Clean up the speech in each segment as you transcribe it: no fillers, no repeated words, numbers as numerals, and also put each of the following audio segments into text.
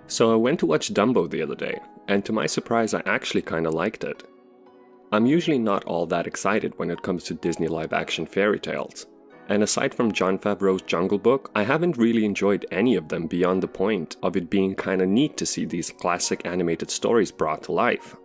So I went to watch Dumbo the other day, and to my surprise I actually kinda liked it. I'm usually not all that excited when it comes to Disney live-action fairy tales. And aside from Jon Favreau's Jungle Book, I haven't really enjoyed any of them beyond the point of it being kinda neat to see these classic animated stories brought to life.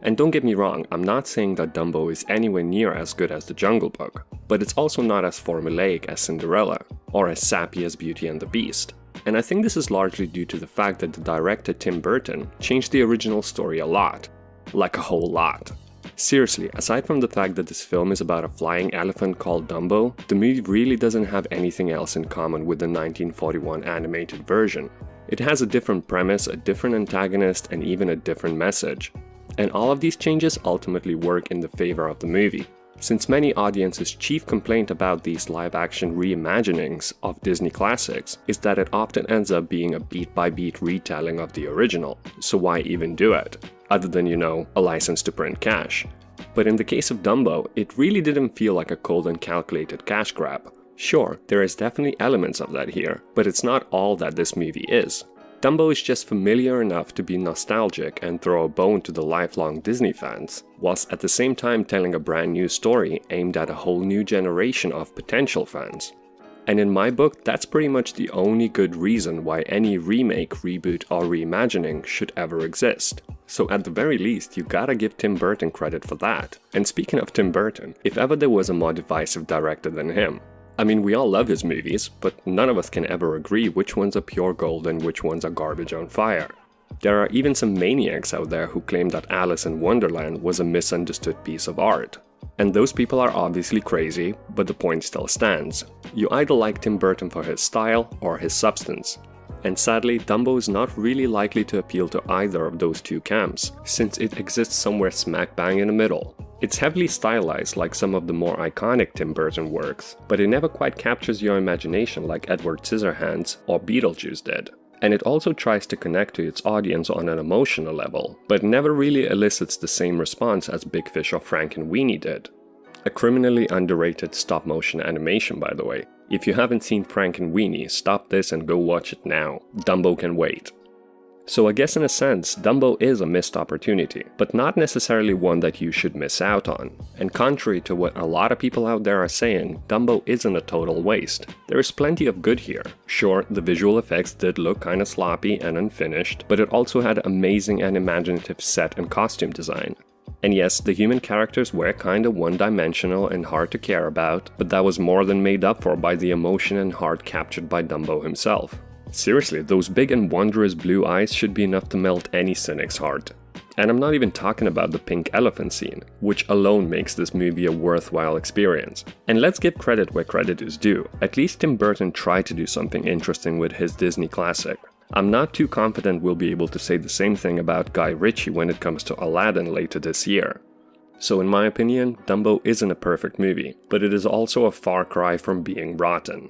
And don't get me wrong, I'm not saying that Dumbo is anywhere near as good as the Jungle Book, but it's also not as formulaic as Cinderella, or as sappy as Beauty and the Beast. And I think this is largely due to the fact that the director Tim Burton changed the original story a lot. Like a whole lot. Seriously, aside from the fact that this film is about a flying elephant called Dumbo, the movie really doesn't have anything else in common with the 1941 animated version. It has a different premise, a different antagonist, and even a different message. And all of these changes ultimately work in the favor of the movie, since many audiences' chief complaint about these live-action reimaginings of Disney classics is that it often ends up being a beat-by-beat retelling of the original, so why even do it? Other than, a license to print cash. But in the case of Dumbo, it really didn't feel like a cold and calculated cash grab. Sure, there is definitely elements of that here, but it's not all that this movie is. Dumbo is just familiar enough to be nostalgic and throw a bone to the lifelong Disney fans, whilst at the same time telling a brand new story aimed at a whole new generation of potential fans. And in my book, that's pretty much the only good reason why any remake, reboot, or reimagining should ever exist. So at the very least, you gotta give Tim Burton credit for that. And speaking of Tim Burton, if ever there was a more divisive director than him, I mean, we all love his movies, but none of us can ever agree which ones are pure gold and which ones are garbage on fire. There are even some maniacs out there who claim that Alice in Wonderland was a misunderstood piece of art. And those people are obviously crazy, but the point still stands. You either like Tim Burton for his style or his substance. And sadly, Dumbo is not really likely to appeal to either of those two camps, since it exists somewhere smack bang in the middle. It's heavily stylized like some of the more iconic Tim Burton works, but it never quite captures your imagination like Edward Scissorhands or Beetlejuice did. And it also tries to connect to its audience on an emotional level, but never really elicits the same response as Big Fish or Frankenweenie did. A criminally underrated stop-motion animation, by the way. If you haven't seen Frankenweenie, stop this and go watch it now. Dumbo can wait. So I guess in a sense, Dumbo is a missed opportunity, but not necessarily one that you should miss out on. And contrary to what a lot of people out there are saying, Dumbo isn't a total waste. There is plenty of good here. Sure, the visual effects did look kinda sloppy and unfinished, but it also had amazing and imaginative set and costume design. And yes, the human characters were kinda one-dimensional and hard to care about, but that was more than made up for by the emotion and heart captured by Dumbo himself. Seriously, those big and wondrous blue eyes should be enough to melt any cynic's heart. And I'm not even talking about the pink elephant scene, which alone makes this movie a worthwhile experience. And let's give credit where credit is due. At least Tim Burton tried to do something interesting with his Disney classic. I'm not too confident we'll be able to say the same thing about Guy Ritchie when it comes to Aladdin later this year. So in my opinion, Dumbo isn't a perfect movie, but it is also a far cry from being rotten.